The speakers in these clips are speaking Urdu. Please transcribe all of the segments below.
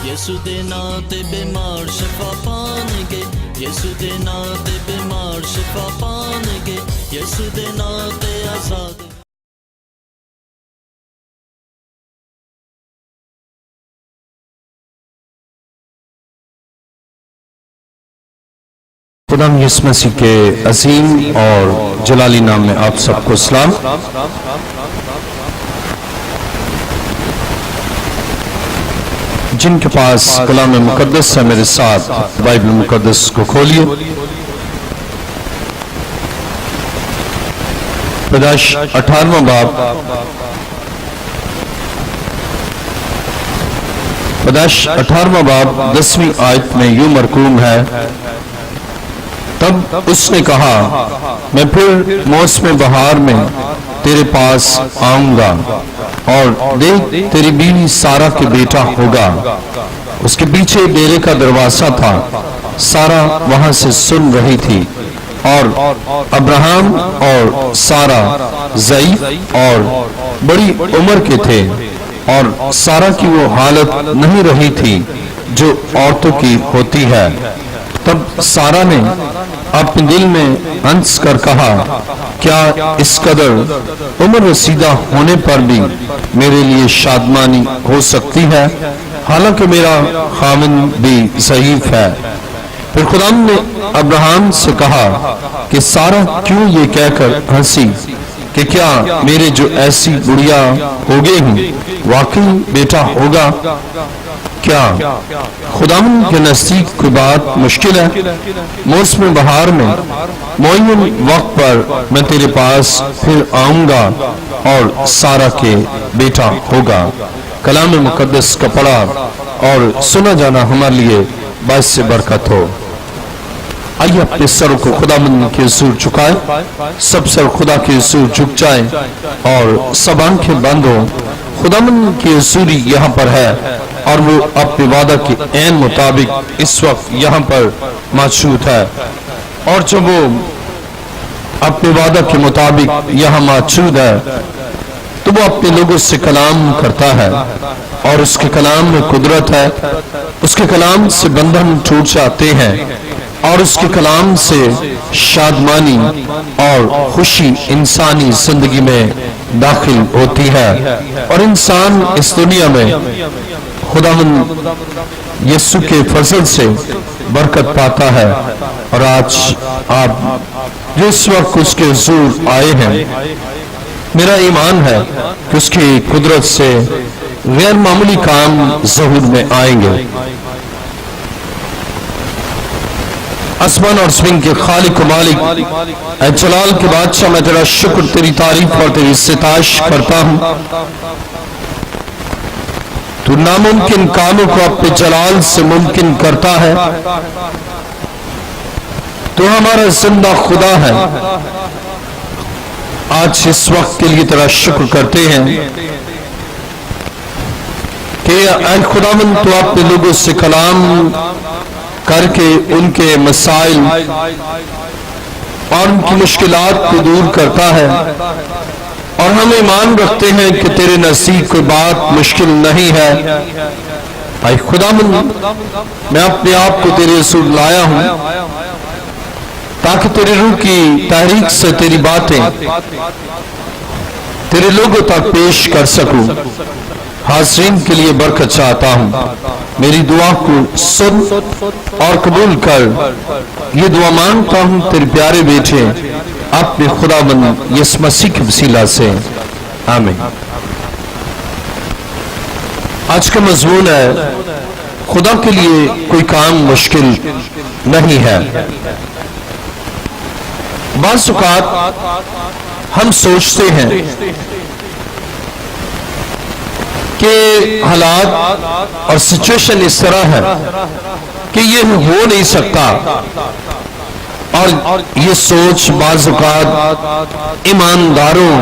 یسو دے ناں تے بیمار شفا پان گے، یسو دے ناں تے بیمار شفا پان گے، یسو دے ناں تے آزاد۔ خدا یسوع مسیح کے عظیم اور جلالی نام میں آپ سب کو سلام۔ جن کے پاس کلام مقدس ہے میرے ساتھ بائبل مقدس کو کھولیے۔ پیدائش 18واں باب، پیدائش 18واں باب 10ویں آیت میں یوں مرقوم ہے، تب اس نے کہا میں پھر موسم بہار میں تیرے پاس آؤں گا اور دیکھ تیری بیوی سارہ کے بیٹا ہوگا۔ اس کے پیچھے ڈیرے کا دروازہ تھا، سارہ وہاں سے سن رہی تھی اور ابراہم اور سارہ ضعیف اور بڑی عمر کے تھے اور سارہ کی وہ حالت نہیں رہی تھی جو عورتوں کی ہوتی ہے۔ تب سارہ نے اپنے دل میں ہنس کر کہا کیا اس قدر عمر رسیدہ ہونے پر بھی میرے لیے شادمانی ہو سکتی ہے، حالانکہ میرا خاوند بھی ضعیف ہے۔ پھر خدا نے ابراہم سے کہا کہ سارہ کیوں یہ کہہ کر ہنسی کہ کیا میرے جو ایسی بڑھیا ہو گئے ہوں واقعی بیٹا ہوگا؟ کیا خداوند کے نزدیک کوئی بات مشکل ہے؟ موسم بہار میں معین وقت پر میں تیرے پاس پھر آؤں گا اور سارہ کے بیٹا ہوگا۔ کلام مقدس کا پڑھا اور سنا جانا ہمارے لیے باعث برکت ہو۔ آئیے اپنے سر کو خداوند کے حضور جھکائیں، سب سر خدا کے حضور جھک جائیں اور سب آنکھیں بند ہوں۔ خداوند کی حضوری یہاں پر ہے اور وہ اپنے وعدہ کے عین مطابق اس وقت یہاں پر موجود ہے، اور جب وہ اپنے وعدہ کے مطابق یہاں موجود ہے تو وہ اپنے لوگوں سے کلام کرتا ہے اور اس کے کلام میں قدرت ہے، اس کے کلام سے بندھن ٹوٹ جاتے ہیں اور اس کے کلام سے شادمانی اور خوشی انسانی زندگی میں داخل ہوتی ہے اور انسان اس دنیا میں خداوند یسوع کے فضل سے برکت پاتا ہے۔ اور آج آپ جس وقت اس کے حضور آئے ہیں، میرا ایمان ہے کہ اس کی قدرت سے غیر معمولی کام ظہور میں آئیں گے۔ آسمان اور زمین کے خالق و مالک، اے جلال کے بادشاہ، میں تیرا شکر، تیری تعریف اور تیری ستائش کرتا ہوں۔ تو ناممکن کاموں کو اپنے جلال سے ممکن کرتا ہے۔ تو ہمارا زندہ خدا ہے۔ آج اس وقت کے لیے تیرا شکر کرتے ہیں کہ اے خداوند تو اپنے لوگوں سے کلام کر کے ان کے مسائل اور ان کی مشکلات کو دور کرتا ہے، اور ہم ایمان رکھتے ہیں کہ تیرے نزدیک کوئی بات مشکل نہیں ہے۔ اے خداوند، میں اپنے آپ کو تیرے حضور لایا ہوں تاکہ تیرے روح کی تحریک سے تیری باتیں تیرے لوگوں تک پیش کر سکوں۔ حاضرین کے لیے برکت چاہتا ہوں، میری دعا کو سن اور قبول کر۔ یہ دعا مانگتا ہوں تیرے پیارے بیٹے اپنے خداوند یسوع مسیح کے وسیلہ سے، آمین۔ آج کا مضمون ہے خدا کے لیے کوئی کام مشکل نہیں ہے۔ بعض اوقات ہم سوچتے ہیں کہ حالات اور سچویشن اس طرح ہے کہ یہ ہو نہیں سکتا، اور یہ سوچ بعض اوقات ایمانداروں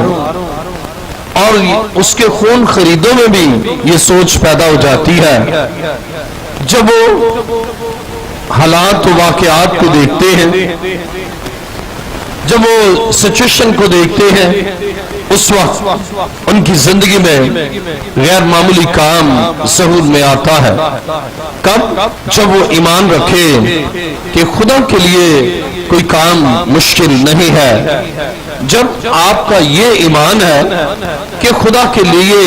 اور اس کے خون خریدوں میں بھی یہ سوچ پیدا ہو جاتی ہے جب وہ حالات و واقعات کو دیکھتے ہیں جب وہ سچویشن کو دیکھتے ہیں اس وقت ان کی زندگی میں غیر معمولی کام ظہور میں آتا ہے. کب؟ جب وہ ایمان رکھے کہ خدا کے لیے کوئی کام مشکل نہیں ہے. جب آپ کا یہ ایمان ہے کہ خدا کے لیے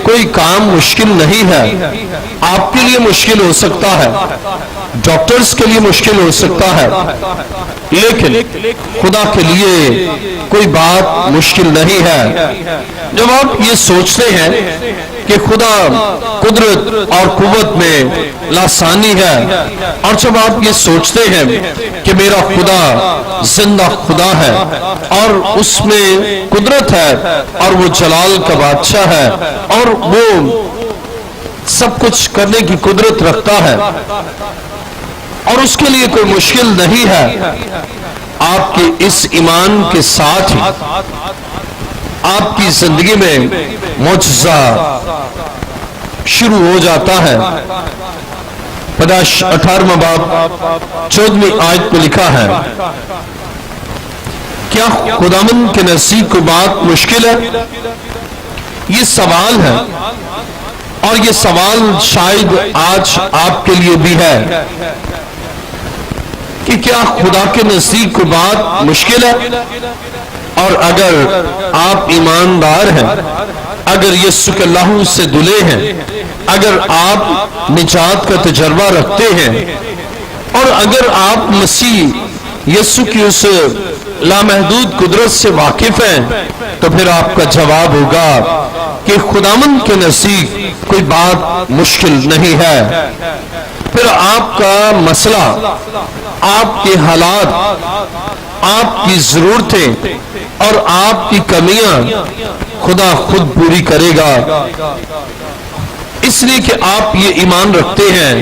کوئی کام مشکل نہیں ہے، آپ کے لیے مشکل ہو سکتا ہے، ڈاکٹرز کے لیے مشکل ہو سکتا ہے، لیکن خدا کے لیے کوئی بات مشکل نہیں ہے. جب آپ یہ سوچتے ہیں کہ خدا قدرت اور قوت میں لاسانی ہے، اور جب آپ یہ سوچتے ہیں کہ میرا خدا زندہ خدا ہے اور اس میں قدرت ہے اور وہ جلال کا بادشاہ ہے اور وہ سب کچھ کرنے کی قدرت رکھتا ہے اور اس کے لیے کوئی مشکل نہیں ہے، آپ کے اس ایمان کے ساتھ ہی آپ کی زندگی میں معجزہ شروع ہو جاتا ہے. 18واں باب 14ویں آیت میں لکھا ہے، کیا خداوند کے نزدیک کوئی بات مشکل ہے؟ یہ سوال ہے، اور یہ سوال شاید آج آپ کے لیے بھی ہے کہ کیا خدا کے نزدیک کوئی بات مشکل ہے؟ اور اگر آپ ایماندار ہیں، اگر یسوع کے لہو سے دھلے ہیں، اگر آپ نجات کا تجربہ رکھتے ہیں، اور اگر آپ مسیح یسوع کی اس لامحدود قدرت سے واقف ہیں، تو پھر آپ کا جواب ہوگا کہ خداوند کے نزدیک کوئی بات مشکل نہیں ہے. پھر آپ کا مسئلہ، آپ کے حالات، آپ کی ضرورتیں اور آپ کی کمیاں خدا خود پوری کرے گا، اس لیے کہ آپ یہ ایمان رکھتے ہیں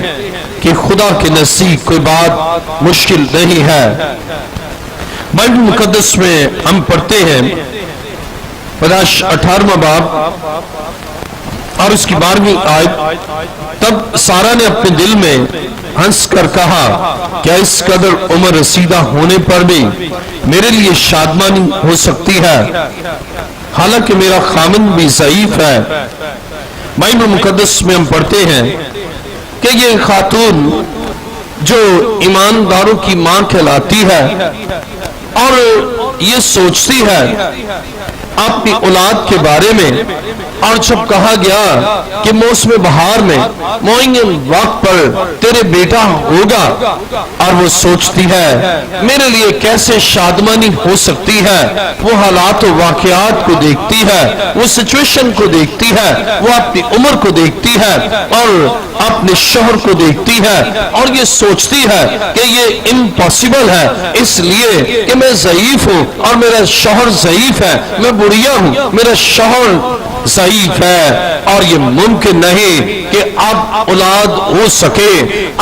کہ خدا کے نزدیک کوئی بات مشکل نہیں ہے. بائبل مقدس میں ہم پڑھتے ہیں 18واں باب اور اس کی 12ویں آیت، تب سارا نے اپنے دل میں ہنس کر کہا، کیا اس قدر عمر رسیدہ ہونے پر بھی میرے لیے شادمانی ہو سکتی ہے، حالانکہ میرا خامند بھی ضعیف ہے. بائبل مقدس میں ہم پڑھتے ہیں کہ یہ خاتون جو ایمانداروں کی ماں کہلاتی ہے اور یہ سوچتی ہے اپنی اولاد کے بارے میں، اور جب کہا گیا کہ موسم بہار میں معین وقت پر تیرے بیٹا ہوگا، اور وہ سوچتی ہے میرے لیے کیسے شادمانی ہو سکتی ہے. وہ حالات و واقعات کو دیکھتی ہے، وہ سچویشن کو دیکھتی ہے، وہ اپنی عمر کو دیکھتی ہے اور اپنے شوہر کو دیکھتی ہے، اور یہ سوچتی ہے کہ یہ امپاسبل ہے، اس لیے کہ میں ضعیف ہوں اور میرا شوہر ضعیف ہے، میں بڑھیا ہوں، میرا شوہر ضعیف ہے، اور یہ ممکن نہیں کہ اب اولاد ہو سکے،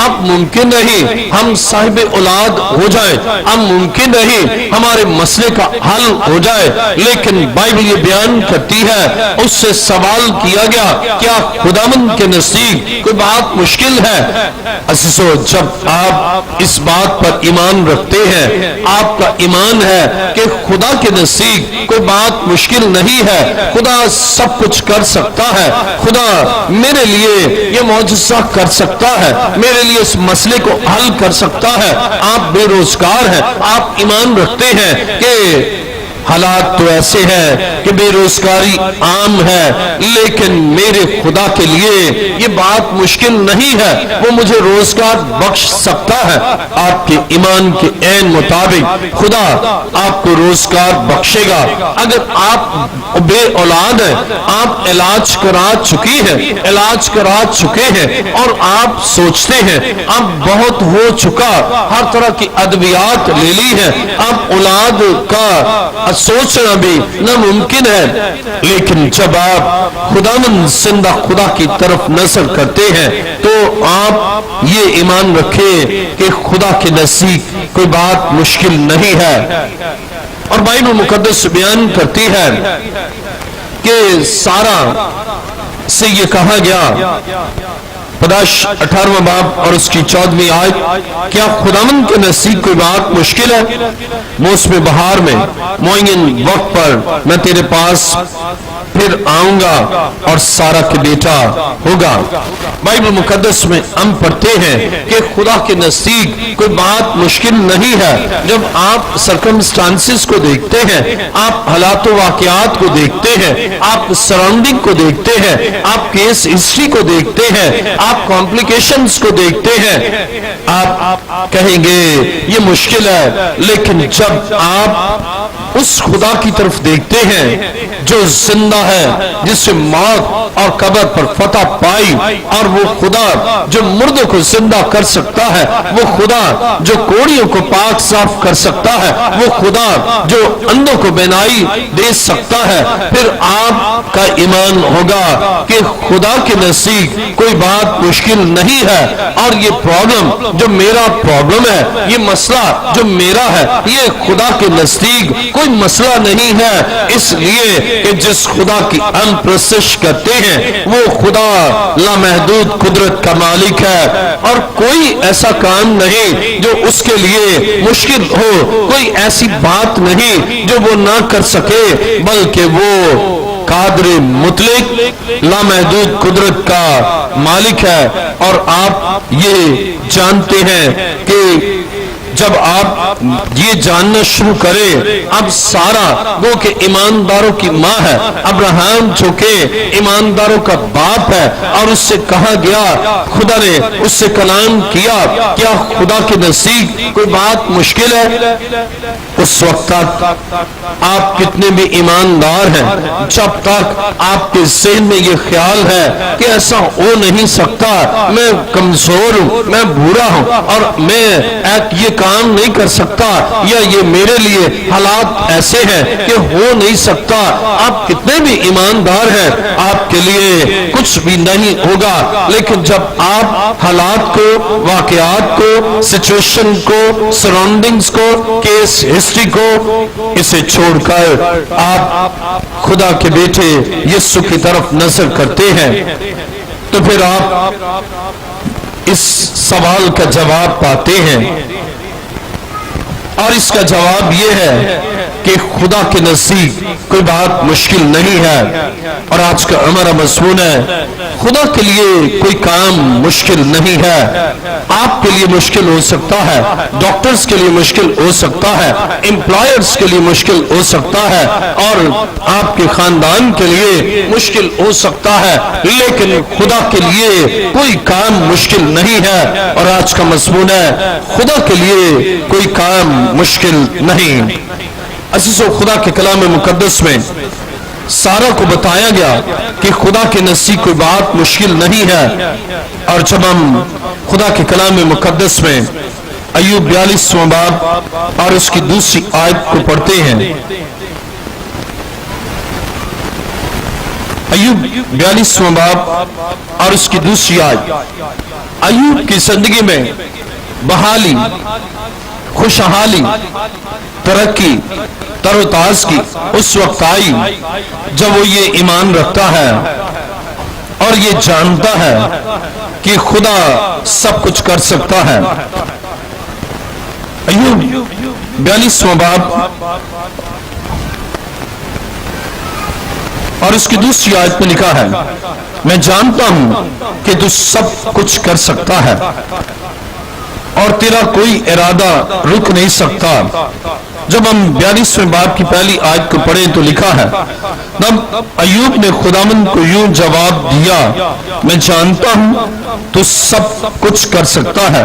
اب ممکن نہیں ہم صاحب اولاد ہو جائیں، اب ممکن نہیں ہمارے مسئلے کا حل ہو جائے. لیکن بائبل یہ بیان کرتی ہے، اس سے سوال کیا گیا، کیا خداوند کے نزدیک کوئی بات مشکل ہے؟ عزیزو، جب آپ اس بات پر ایمان رکھتے ہیں، آپ کا ایمان ہے کہ خدا کے نزدیک کوئی بات مشکل نہیں ہے، خدا سب کچھ کر سکتا ہے، خدا میرے لیے یہ معجزہ کر سکتا ہے، میرے لیے اس مسئلے کو حل کر سکتا ہے. آپ بے روزگار ہیں، آپ ایمان رکھتے ہیں کہ حالات تو ایسے ہیں کہ بے روزگاری عام ہے، لیکن میرے خدا کے لیے یہ بات مشکل نہیں ہے، وہ مجھے روزگار بخش سکتا ہے. آپ کے ایمان کے عین مطابق خدا آپ کو روزگار بخشے گا. اگر آپ بے اولاد ہیں، آپ علاج کرا چکے ہیں اور آپ سوچتے ہیں اب بہت ہو چکا، ہر طرح کی ادویات لے لی ہیں، اب اولاد کا سوچنا بھی ناممکن ہے، لیکن جب آپ خداوند زندہ خدا کی طرف نظر کرتے ہیں تو آپ یہ ایمان رکھیں کہ خدا کے نزدیک کوئی بات مشکل نہیں ہے. اور بائبل مقدس بیان کرتی ہے کہ سارا سے یہ کہا گیا 18واں باب اور اس کی 14ویں آیت، کیا خداوند کے نزدیک کوئی بات مشکل ہے؟ موسم بہار میں معین وقت پر میں تیرے پاس پھر آؤں گا اور سارا کے بیٹا ہوگا۔ بائبل مقدس میں ہم پڑھتے ہیں کہ خدا کے نزدیک کوئی بات مشکل نہیں ہے۔ جب آپ سرکمسٹانسز کو دیکھتے ہیں، آپ حالات و واقعات کو دیکھتے ہیں، آپ سراؤنڈنگ کو دیکھتے ہیں، آپ کیس ہسٹری کو دیکھتے ہیں، آپ کمپلیکیشنز کو دیکھتے ہیں، آپ کہیں گے یہ مشکل ہے۔ لیکن جب آپ اس خدا کی طرف دیکھتے ہیں جو زندہ ہے، جس سے موت اور قبر پر فتح پائی، اور وہ خدا جو مردوں کو زندہ کر سکتا ہے، وہ خدا جو کوڑیوں کو پاک صاف کر سکتا ہے، وہ خدا جو اندھوں کو بینائی دے سکتا ہے، پھر آپ کا ایمان ہوگا کہ خدا کے نزدیک کوئی بات مشکل نہیں ہے، اور یہ پرابلم جو میرا پرابلم ہے، یہ مسئلہ جو میرا ہے، یہ خدا کے نزدیک کوئی مسئلہ نہیں ہے۔ اس لیے کہ جس خدا کی ہم پرستش کرتے ہیں وہ خدا لامحدود قدرت کا مالک ہے، اور کوئی ایسا کام نہیں جو اس کے لیے مشکل ہو، کوئی ایسی بات نہیں جو وہ نہ کر سکے، بلکہ وہ قادر مطلق لامحدود قدرت کا مالک ہے۔ اور آپ یہ جانتے ہیں کہ جب آپ یہ جاننا شروع کریں، اب سارا وہ کہ ایمانداروں کی ماں ہے، ابراہیم جو کہ ایمانداروں کا باپ ہے، اور اس سے کہا گیا، خدا نے اس سے کلام کیا، کیا خدا کے نزدیک کوئی بات مشکل ہے؟ اس وقت تک آپ کتنے بھی ایماندار ہیں، جب تک آپ کے ذہن میں یہ خیال ہے کہ ایسا ہو نہیں سکتا، میں کمزور ہوں، میں بھورا ہوں، اور میں یہ کام نہیں کر سکتا، یا یہ میرے لیے حالات ایسے ہیں کہ ہو نہیں سکتا، آپ کتنے بھی ایماندار ہیں، آپ کے لیے کچھ بھی نہیں ہوگا۔ لیکن جب آپ حالات کو، واقعات کو، سچویشن کو، سراؤنڈنگز کو، کیس ہسٹری کو، اسے چھوڑ کر آپ خدا کے بیٹے یسوع کی طرف نظر کرتے ہیں، تو پھر آپ اس سوال کا جواب پاتے ہیں، اور اس کا جواب یہ ہے کہ خدا کے نزدیک کوئی بات مشکل نہیں ہے۔ اور آج کا ہمارا مضمون ہے، خدا کے لیے کوئی کام مشکل نہیں ہے۔ آپ کے لیے مشکل ہو سکتا ہے، ڈاکٹرز کے لیے مشکل ہو سکتا ہے، امپلائرز کے لیے مشکل ہو سکتا ہے، اور آپ کے خاندان کے لیے مشکل ہو سکتا ہے، لیکن خدا کے لیے کوئی کام مشکل نہیں ہے۔ اور آج کا مضمون ہے، خدا کے لیے کوئی کام مشکل نہیں۔ عزیزو، خدا کے کلام مقدس میں سارا کو بتایا گیا کہ خدا کے نزدیک کوئی بات مشکل نہیں ہے۔ اور جب ہم خدا کے کلام مقدس میں ایوب 42واں باب اور اس کی دوسری آیت کو پڑھتے ہیں، ایوب 42واں باب اور اس کی دوسری آیت، ایوب کی زندگی میں بحالی، خوشحالی، ترقی، تر و تازگی اس وقت آئی جب وہ یہ ایمان رکھتا ہے اور یہ جانتا ہے کہ خدا سب کچھ کر سکتا ہے۔ ایوب 42واں باب اور اس کی دوسری آیت میں لکھا ہے، میں جانتا ہوں کہ تو سب کچھ کر سکتا ہے اور تیرا کوئی ارادہ رک نہیں سکتا۔ جب ہم 42ویں باب کی پہلی آیت کو پڑھیں تو لکھا ہے، تب ایوب نے خداوند کو یوں جواب دیا، میں جانتا ہوں تو سب کچھ کر سکتا ہے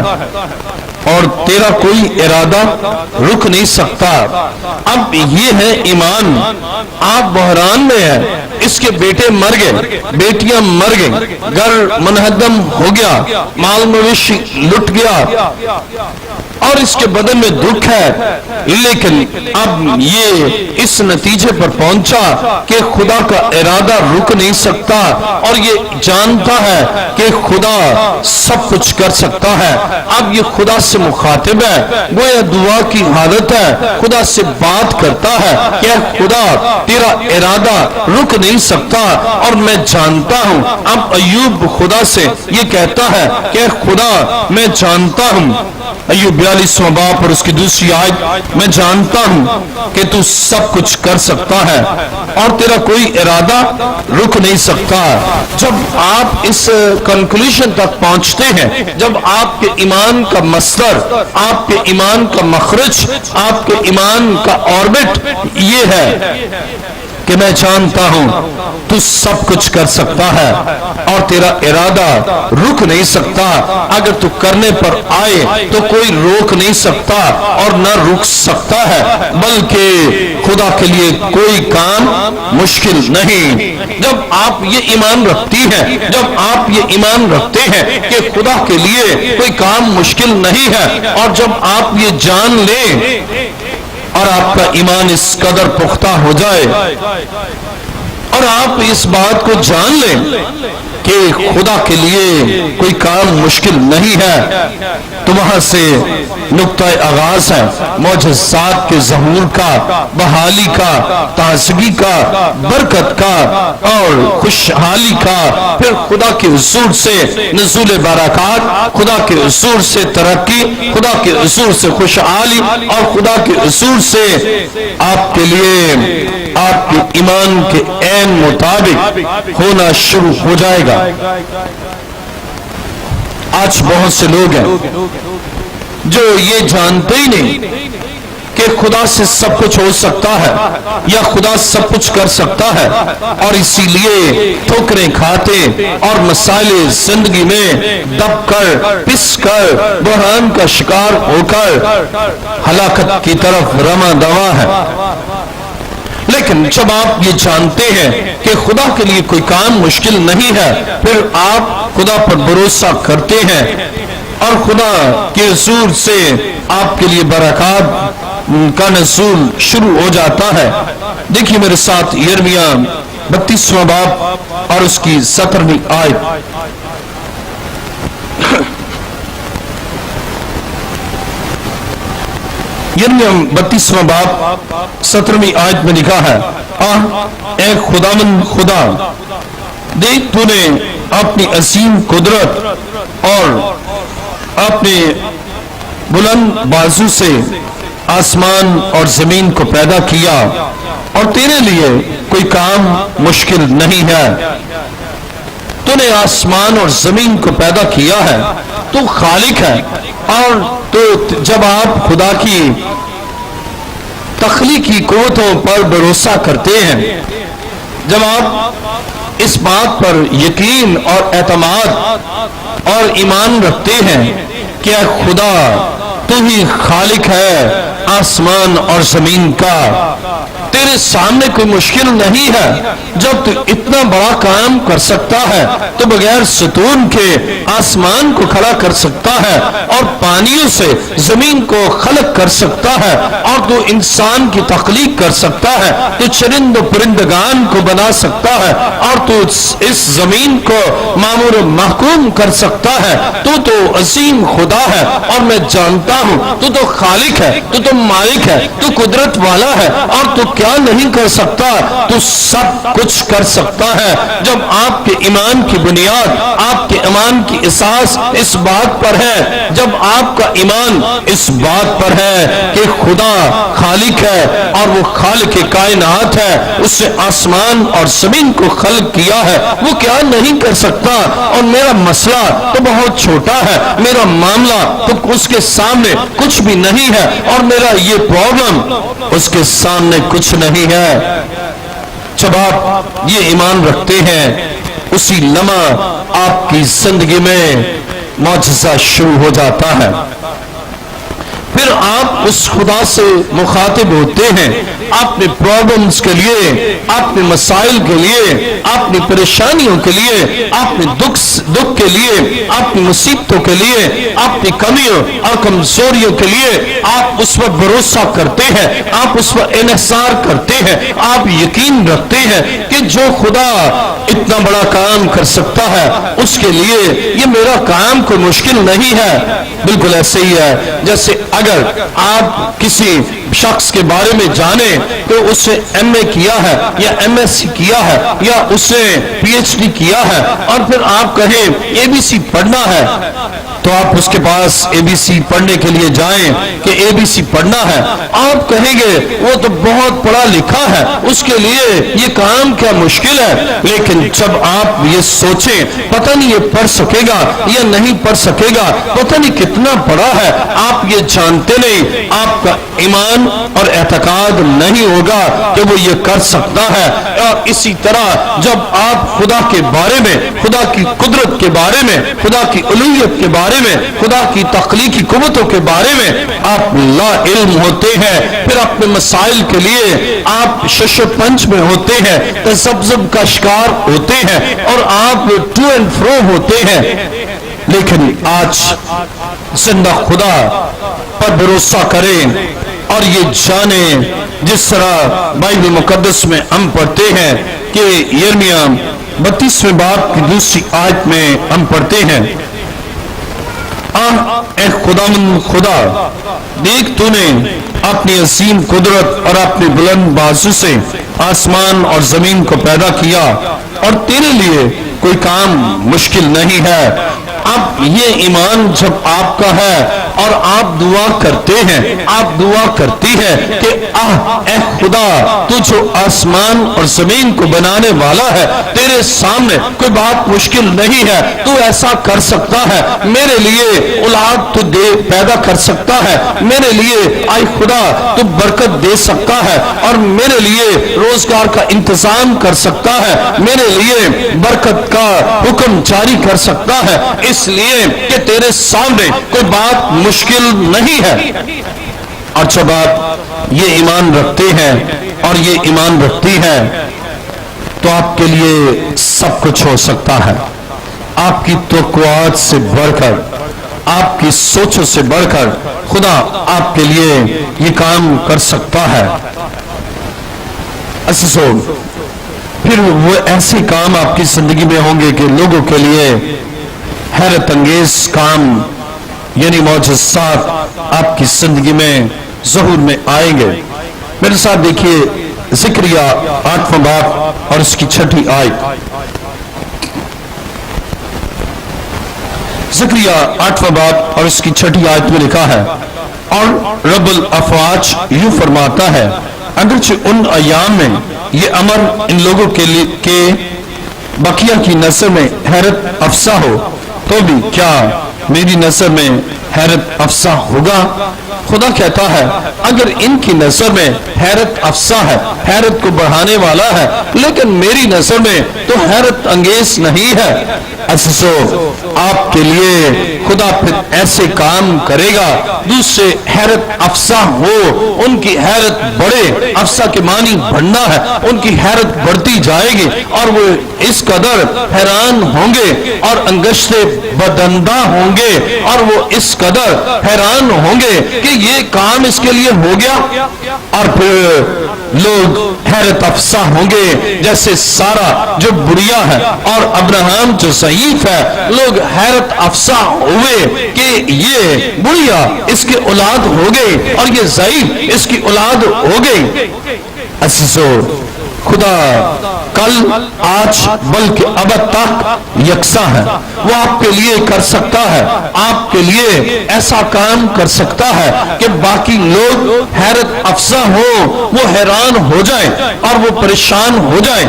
اور تیرا کوئی ارادہ رک نہیں سکتا۔ اب یہ ہے ایمان۔ آپ بحران میں ہیں، اس کے بیٹے مر گئے، بیٹیاں مر گئیں، گھر منہدم ہو گیا، مال مویشی لٹ گیا، اور اس کے بدن میں دکھ ہے، لیکن اب یہ اس نتیجے پر پہنچا کہ خدا کا ارادہ رک نہیں سکتا، اور یہ جانتا ہے کہ خدا سب کچھ کر سکتا ہے۔ اب یہ خدا سے مخاطب ہے، گویا دعا کی حالت ہے، خدا سے بات کرتا ہے کہ خدا تیرا ارادہ رک نہیں سکتا، اور میں جانتا ہوں۔ اب ایوب خدا سے یہ کہتا ہے کہ خدا میں جانتا ہوں، ایوب 42واں باب اور اس کی دوسری آیت، میں جانتا ہوں کہ تو سب کچھ کر سکتا ہے اور تیرا کوئی ارادہ رک نہیں سکتا۔ جب آپ اس کنکلوژن تک پہنچتے ہیں، جب آپ کے ایمان کا مصدر، آپ کے ایمان کا مخرج، آپ کے ایمان کا آربٹ یہ ہے کہ میں جانتا ہوں تو سب کچھ کر سکتا ہے اور تیرا ارادہ رک نہیں سکتا، اگر تو کرنے پر آئے تو کوئی روک نہیں سکتا اور نہ رک سکتا ہے، بلکہ خدا کے لیے کوئی کام مشکل نہیں۔ جب آپ یہ ایمان رکھتی ہیں، جب آپ یہ ایمان رکھتے ہیں کہ خدا کے لیے کوئی کام مشکل نہیں ہے، اور جب آپ یہ جان لیں اور آپ کا ایمان اس قدر پختہ ہو جائے اور آپ اس بات کو جان لیں کہ خدا کے لیے کوئی کام مشکل نہیں ہے، تو وہاں سے نقطہ آغاز ہے معجزات کے ظہور کا، بحالی کا، تازگی کا، برکت کا اور خوشحالی کا، پھر خدا کے حضور سے نزول برکات، خدا کے حضور سے ترقی، خدا کے حضور سے خوشحالی، اور خدا کے حضور سے آپ کے لیے آپ کے ایمان کے عین مطابق ہونا شروع ہو جائے گا۔ آج بہت سے لوگ ہیں جو یہ جانتے ہی نہیں کہ خدا سے سب کچھ ہو سکتا ہے یا خدا سب کچھ کر سکتا ہے، اور اسی لیے ٹھوکریں کھاتے اور مسائل زندگی میں دب کر، پس کر، بحران کا شکار ہو کر ہلاکت کی طرف رواں دواں ہے۔ لیکن جب آپ یہ جانتے ہیں کہ خدا کے لیے کوئی کام مشکل نہیں ہے، پھر آپ خدا پر بھروسہ کرتے ہیں اور خدا کے حضور سے آپ کے لیے برکات کا نزول شروع ہو جاتا ہے۔ دیکھیے میرے ساتھ یرمیہ 32واں باب اور اس کی 17ویں آیت۔ یرمیہ 32واں باب 17ویں آیت میں لکھا ہے، اے خداوند خدا، دیکھ تو نے اپنی عظیم قدرت اور اپنے بلند بازو سے آسمان اور زمین کو پیدا کیا، اور تیرے لیے کوئی کام مشکل نہیں ہے۔ تو نے آسمان اور زمین کو پیدا کیا ہے، تو خالق ہے، اور تو جب آپ خدا کی تخلیقی قوتوں پر بھروسہ کرتے ہیں، جب آپ اس بات پر یقین اور اعتماد اور ایمان رکھتے ہیں کہ اے خدا تو ہی خالق ہے آسمان اور زمین کا، تیرے سامنے کوئی مشکل نہیں ہے، جب تو اتنا بڑا کام کر سکتا ہے تو بغیر ستون کے آسمان کو کھڑا کر سکتا ہے اور پانیوں سے زمین کو خلق کر سکتا ہے، اور تو انسان کی تخلیق کر سکتا ہے، تو چرند و پرندگان کو بنا سکتا ہے، اور تو اس زمین کو معمور و محکوم کر سکتا ہے، تو عظیم خدا ہے، اور میں جانتا ہوں تو خالق ہے، تو مالک ہے، تو قدرت والا ہے، اور تو کیا نہیں کر سکتا، تو سب کچھ کر سکتا ہے۔ جب آپ کے ایمان کی بنیاد، آپ کے ایمان کی اساس اس بات پر ہے، جب آپ کا ایمان اس بات پر ہے کہ خدا خالق ہے اور وہ خالق کائنات ہے، اس نے آسمان اور زمین کو خلق کیا ہے، وہ کیا نہیں کر سکتا، اور میرا مسئلہ تو بہت چھوٹا ہے، میرا معاملہ تو اس کے سامنے کچھ بھی نہیں ہے، اور میرا یہ پرابلم اس کے سامنے کچھ نہیں ہے۔ جب آپ یہ ایمان رکھتے ہیں، اسی لمحہ آپ کی زندگی میں معجزہ شروع ہو جاتا ہے۔ پھر آپ اس خدا سے مخاطب ہوتے ہیں اپنے پرابلمز کے لیے، اپنے مسائل کے لیے، اپنی پریشانیوں کے لیے، اپنے دکھ کے لیے، اپنی مصیبتوں کے لیے، اپنی کمیوں اور کمزوریوں کے لیے آپ اس پر بھروسہ کرتے ہیں، آپ اس پر انحصار کرتے ہیں، آپ یقین رکھتے ہیں کہ جو خدا اتنا بڑا کام کر سکتا ہے اس کے لیے یہ میرا کام کوئی مشکل نہیں ہے۔ بالکل ایسے ہی ہے جیسے اگر آپ کسی شخص کے بارے میں جانیں تو اس نے ایم اے کیا ہے یا ایم ایس سی کیا ہے یا اس نے پی ایچ ڈی کیا ہے اور پھر آپ کہیں اے بی سی پڑھنا ہے تو آپ اس کے پاس اے بی سی پڑھنے کے لیے جائیں کہ اے بی سی پڑھنا ہے، آپ کہیں گے وہ تو بہت پڑھا لکھا ہے، اس کے لیے یہ کام کیا مشکل ہے۔ لیکن جب آپ یہ سوچیں پتہ نہیں یہ پڑھ سکے گا یا نہیں پڑھ سکے گا، پتہ نہیں کتنا پڑھا ہے، آپ یہ جانتے نہیں، آپ کا ایمان اور اعتقاد نہیں ہوگا کہ وہ یہ کر سکتا ہے۔ اور اسی طرح جب آپ خدا کے بارے میں، خدا کی قدرت کے بارے میں، خدا کی الوہیت کے بارے میں، خدا کی تخلیقی قوتوں کے بارے میں آپ لا علم ہوتے ہیں، پھر اپنے مسائل کے لیے آپ شش و پنج میں ہوتے ہیں، تذبذب کا شکار ہوتے ہیں اور آپ ٹو اینڈ فرو ہوتے ہیں۔ لیکن آج زندہ خدا پر بھروسہ کریں اور یہ جانیں جس طرح بائبل مقدس میں ہم پڑھتے ہیں کہ یرمیہ 32ویں باب کی دوسری آیت میں ہم پڑھتے ہیں، اے خداوند خدا، دیکھ تو نے اپنی عظیم قدرت اور اپنے بلند بازو سے آسمان اور زمین کو پیدا کیا اور تیرے لیے کوئی کام مشکل نہیں ہے۔ اب یہ ایمان جب آپ کا ہے اور آپ دعا کرتے ہیں، آپ دعا کرتی ہے کہ اے خدا، تو جو آسمان اور زمین کو بنانے والا ہے، تیرے سامنے کوئی بات مشکل نہیں ہے، تو ایسا کر سکتا ہے، میرے لیے اولاد تو پیدا کر سکتا ہے، میرے لیے اے خدا تو برکت دے سکتا ہے اور میرے لیے روزگار کا انتظام کر سکتا ہے، میرے لیے برکت کا حکم جاری کر سکتا ہے، اس لیے کہ تیرے سامنے کوئی بات مشکل نہیں ہے۔ اور جب آپ یہ ایمان رکھتے ہیں اور یہ ایمان رکھتی ہیں تو آپ کے لیے سب کچھ ہو سکتا ہے، آپ کی توقعات سے بڑھ کر، آپ کی سوچوں سے بڑھ کر خدا آپ کے لیے یہ کام کر سکتا ہے۔ عزیزو، پھر وہ ایسے کام آپ کی زندگی میں ہوں گے کہ لوگوں کے لیے حیرت انگیز کام یعنی معجزات آپ کی زندگی میں ظہور میں آئیں گے۔ میرے ساتھ دیکھیے زکریا 8واں باب اور اس کی 6 آیت۔ زکریا 8واں باب اور اس کی 6 آیت میں لکھا ہے، اور رب الافواج یوں فرماتا ہے، اگرچہ ان ایام میں یہ امر ان لوگوں کے لیے کہ بقیہ کی نظر میں حیرت افزا ہو تو بھی کیا میری نظر میں حیرت افزا ہوگا؟ خدا کہتا ہے اگر ان کی نظر میں حیرت افزا ہے، حیرت کو بڑھانے والا ہے، لیکن میری نظر میں تو حیرت انگیز نہیں ہے۔ عزیزو، آپ کے لیے خدا پھر ایسے کام کرے گا دوسرے حیرت افزا ہو، ان کی حیرت بڑھے، افزا کے معنی بڑھنا ہے، ان کی حیرت بڑھتی جائے گی اور وہ اس قدر حیران ہوں گے اور انگشتے بدندہ ہوں گے اور وہ اس قدر حیران ہوں گے کہ یہ کام اس کے لیے ہو گیا، اور پھر لوگ حیرت افزا ہوں گے جیسے سارا جو بڑھیا ہے اور ابراہیم جو ضعیف ہے، لوگ حیرت افزا ہوئے کہ یہ بڑھیا اس کی اولاد ہو گئی اور یہ ضعیف اس کی اولاد ہو گئی۔ عزیزو، خدا کل آج بلکہ ابد تک یکساں ہے، وہ آپ کے لیے کر سکتا ہے، آپ کے لیے ایسا کام کر سکتا ہے کہ باقی لوگ حیرت افزا ہو، وہ حیران ہو جائیں اور وہ پریشان ہو جائیں۔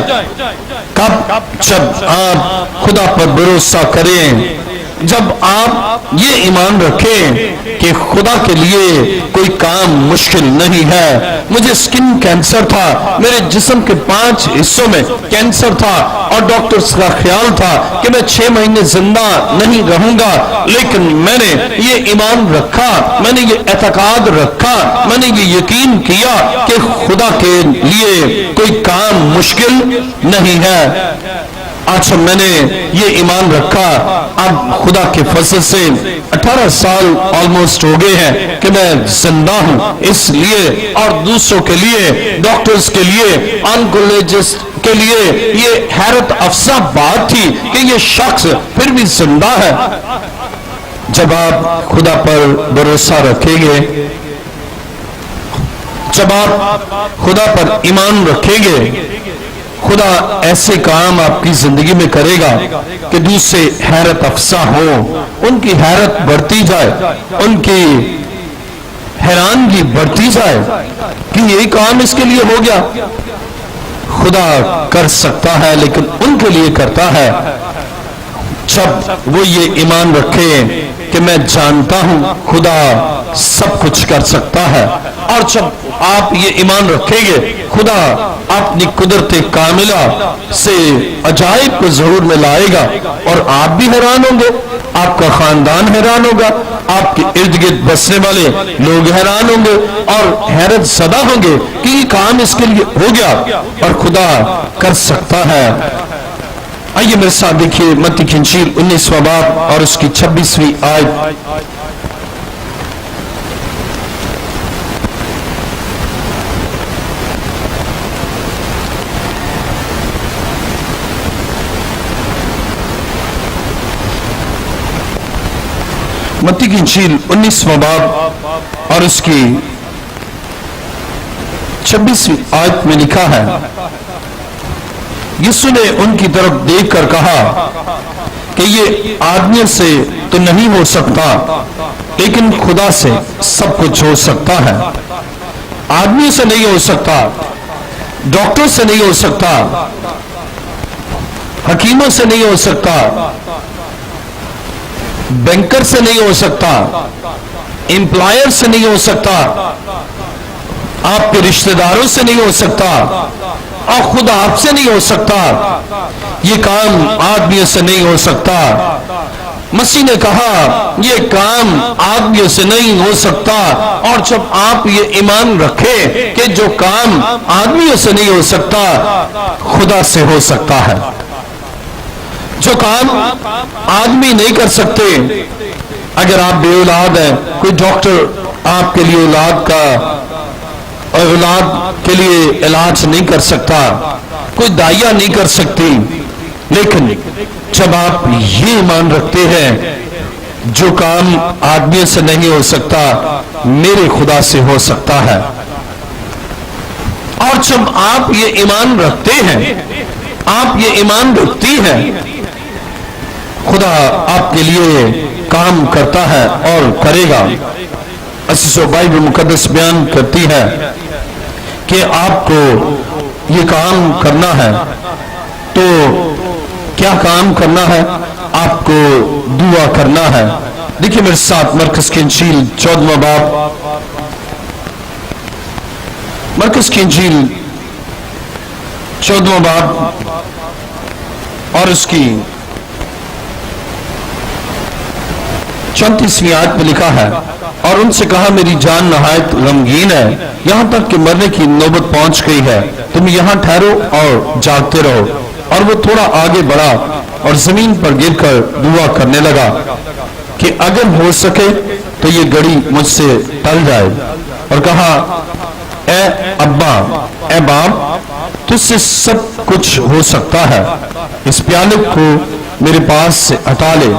کب؟ جب آپ خدا پر بھروسہ کریں، جب آپ یہ ایمان رکھیں کہ خدا کے لیے کوئی کام مشکل نہیں ہے۔ مجھے سکن کینسر تھا، میرے جسم کے 5 حصوں میں کینسر تھا اور ڈاکٹرز کا خیال تھا کہ میں 6 مہینے زندہ نہیں رہوں گا، لیکن میں نے یہ ایمان رکھا، میں نے یہ اعتقاد رکھا، میں نے یہ یقین کیا کہ خدا کے لیے کوئی کام مشکل نہیں ہے۔ آج میں نے یہ ایمان رکھا، اب خدا کے فضل سے 18 سال آلموسٹ ہو گئے ہیں کہ میں زندہ ہوں، اس لیے اور دوسروں کے لیے، ڈاکٹرز کے لیے، آنکولوجسٹ کے لیے یہ حیرت افزا بات تھی کہ یہ شخص پھر بھی زندہ ہے۔ جب آپ خدا پر بھروسہ رکھیں گے، جب آپ خدا پر ایمان رکھیں گے، خدا ایسے کام آپ کی زندگی میں کرے گا کہ دوسرے حیرت افزا ہوں، ان کی حیرت بڑھتی جائے، ان کی حیرانگی بڑھتی جائے کہ یہ کام اس کے لیے ہو گیا۔ خدا کر سکتا ہے لیکن ان کے لیے کرتا ہے جب وہ یہ ایمان رکھے کہ میں جانتا ہوں خدا سب کچھ کر سکتا ہے۔ اور جب آپ یہ ایمان رکھیں گے، خدا اپنی قدرت کاملہ سے عجائب کو ظہور میں لائے گا اور آپ بھی حیران ہوں گے، آپ کا خاندان حیران ہوگا، آپ کے ارد گرد بسنے والے لوگ حیران ہوں گے اور حیرت زدہ ہوں گے کہ یہ کام اس کے لیے ہو گیا اور خدا کر سکتا ہے۔ آئیے میرے ساتھ دیکھیے متی کی انجیل 19واں باب اور اس کی 26ویں آیت۔ متی کی انجیل 19واں باب اور اس کی 26ویں آیت میں لکھا ہے، یسوع نے ان کی طرف دیکھ کر کہا کہ یہ آدمی سے تو نہیں ہو سکتا لیکن خدا سے سب کچھ ہو سکتا ہے۔ آدمی سے نہیں ہو سکتا، ڈاکٹر سے نہیں ہو سکتا، حکیموں سے نہیں ہو سکتا، بینکر سے نہیں ہو سکتا، امپلائر سے نہیں ہو سکتا، آپ کے رشتہ داروں سے نہیں ہو سکتا اور خود آپ سے نہیں ہو سکتا، یہ کام آدمیوں سے نہیں ہو سکتا۔ مسیح نے کہا یہ کام آدمیوں سے نہیں ہو سکتا، اور جب آپ یہ ایمان رکھیں کہ جو کام آدمیوں سے نہیں ہو سکتا خدا سے ہو سکتا ہے، جو کام آدمی نہیں کر سکتے، اگر آپ بے اولاد ہیں، کوئی ڈاکٹر آپ کے لیے اولاد کے لیے علاج نہیں کر سکتا، کوئی دائیا نہیں کر سکتی، لیکن جب آپ یہ ایمان رکھتے ہیں جو کام آدمی سے نہیں ہو سکتا میرے خدا سے ہو سکتا ہے، اور جب آپ یہ ایمان رکھتے ہیں، آپ یہ ایمان رکھتی ہیں، خدا آپ کے لیے کام کرتا ہے اور کرے گا۔ عزیزو، بائبل مقدس بیان کرتی ہے کہ آپ کو یہ کام کرنا ہے، تو کیا کام کرنا ہے؟ آپ کو دعا کرنا ہے۔ دیکھیے میرے ساتھ مرکز کی انجیل 14واں باب، مرکز کی انجیل 14واں باب اور اس کی 34ویں آیت میں لکھا ہے، اور ان سے کہا میری جان نہایت غمگین ہے، یہاں تک کہ مرنے کی نوبت پہنچ گئی ہے، تم یہاں ٹھہرو اور جاگتے رہو۔ اور وہ تھوڑا آگے بڑھا اور زمین پر گر کر دعا کرنے لگا کہ اگر ہو سکے تو یہ گھڑی مجھ سے ٹل جائے، اور کہا اے ابا، اے باپ، تجھ سے سب کچھ ہو سکتا ہے، اس پیالے کو میرے پاس سے ہٹا لے،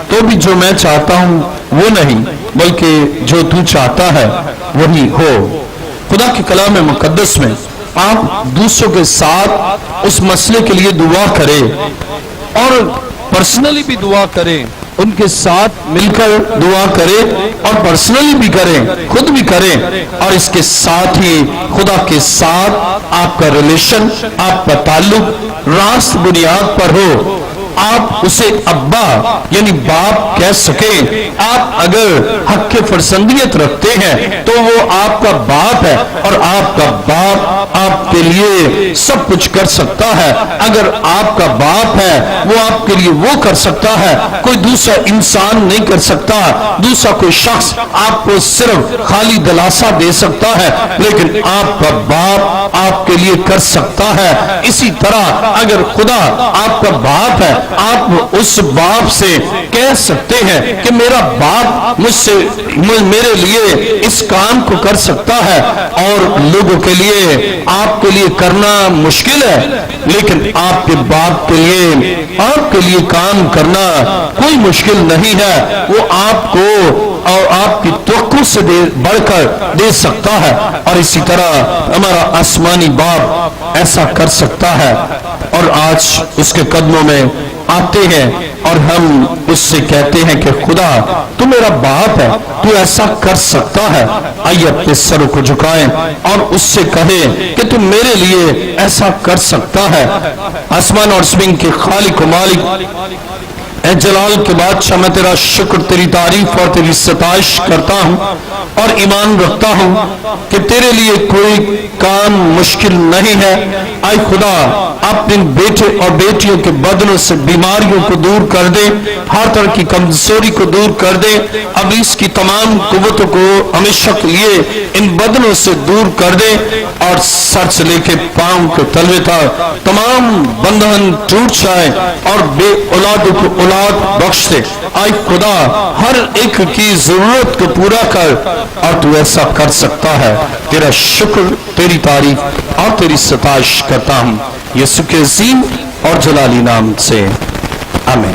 تو بھی جو میں چاہتا ہوں وہ نہیں بلکہ جو تو چاہتا ہے وہی ہو۔ خدا کے کلام مقدس میں آپ دوسروں کے ساتھ اس مسئلے کے لیے دعا کریں اور پرسنلی بھی دعا کریں، ان کے ساتھ مل کر دعا کریں اور پرسنلی بھی کریں، خود بھی کریں، اور اس کے ساتھ ہی خدا کے ساتھ آپ کا ریلیشن، آپ کا تعلق راست بنیاد پر ہو۔ آپ اسے ابا یعنی باپ کہہ سکیں. آپ اگر حق فرزندیت رکھتے ہیں تو وہ آپ کا باپ ہے اور آپ کا باپ آپ کے لیے سب کچھ کر سکتا ہے. اگر آپ کا باپ ہے وہ آپ کے لیے وہ کر سکتا ہے, کوئی دوسرا انسان نہیں کر سکتا. دوسرا کوئی شخص آپ کو صرف خالی دلاسا دے سکتا ہے, لیکن آپ کا باپ آپ کے لیے کر سکتا ہے. اسی طرح اگر خدا آپ کا باپ ہے, آپ اس باپ سے کہہ سکتے ہیں کہ میرا باپ مجھ سے میرے لیے اس کام کو کر سکتا ہے. اور لوگوں کے لیے آپ کے لیے کرنا مشکل ہے, لیکن آپ کے باپ کے لیے آپ کے لیے کام کرنا کوئی مشکل نہیں ہے. وہ آپ کو اور آپ کی توقع سے بڑھ کر دے سکتا ہے. اور اسی طرح ہمارا آسمانی باپ ایسا کر سکتا ہے. اور آج اس کے قدموں میں آتے ہیں اور ہم اس سے کہتے ہیں کہ خدا تو میرا باپ ہے, تو ایسا کر سکتا ہے. آئیے اپنے سروں کو جھکائیں اور اس سے کہیں کہ تو میرے لیے ایسا کر سکتا ہے. آسمان اور زمین کے خالق و مالک, اے جلال کے بادشاہ, میں تیرا شکر, تیری تعریف اور تیری ستائش کرتا ہوں اور ایمان رکھتا ہوں کہ تیرے لیے کوئی کام مشکل نہیں ہے. اے خدا اپنے بیٹے اور بیٹیوں کے بدنوں سے بیماریوں کو دور کر دے, ہر طرح کی کمزوری کو دور کر دے. ابلیس کی تمام قوتوں کو ہمیشہ کے لیے ان بدنوں سے دور کر دے اور سر سے لے کے پاؤں کے تلوے تک تمام بندھن ٹوٹ جائے اور بے اولادوں کو اولاد بخش دے. اے خدا ہر ایک کی ضرورت کو پورا کر, اور تو ایسا کر سکتا ہے. تیرا شکر, تیری تعریف اور تیری ستائش کرتا ہوں یسوع کے عظیم اور جلالی نام سے, آمین.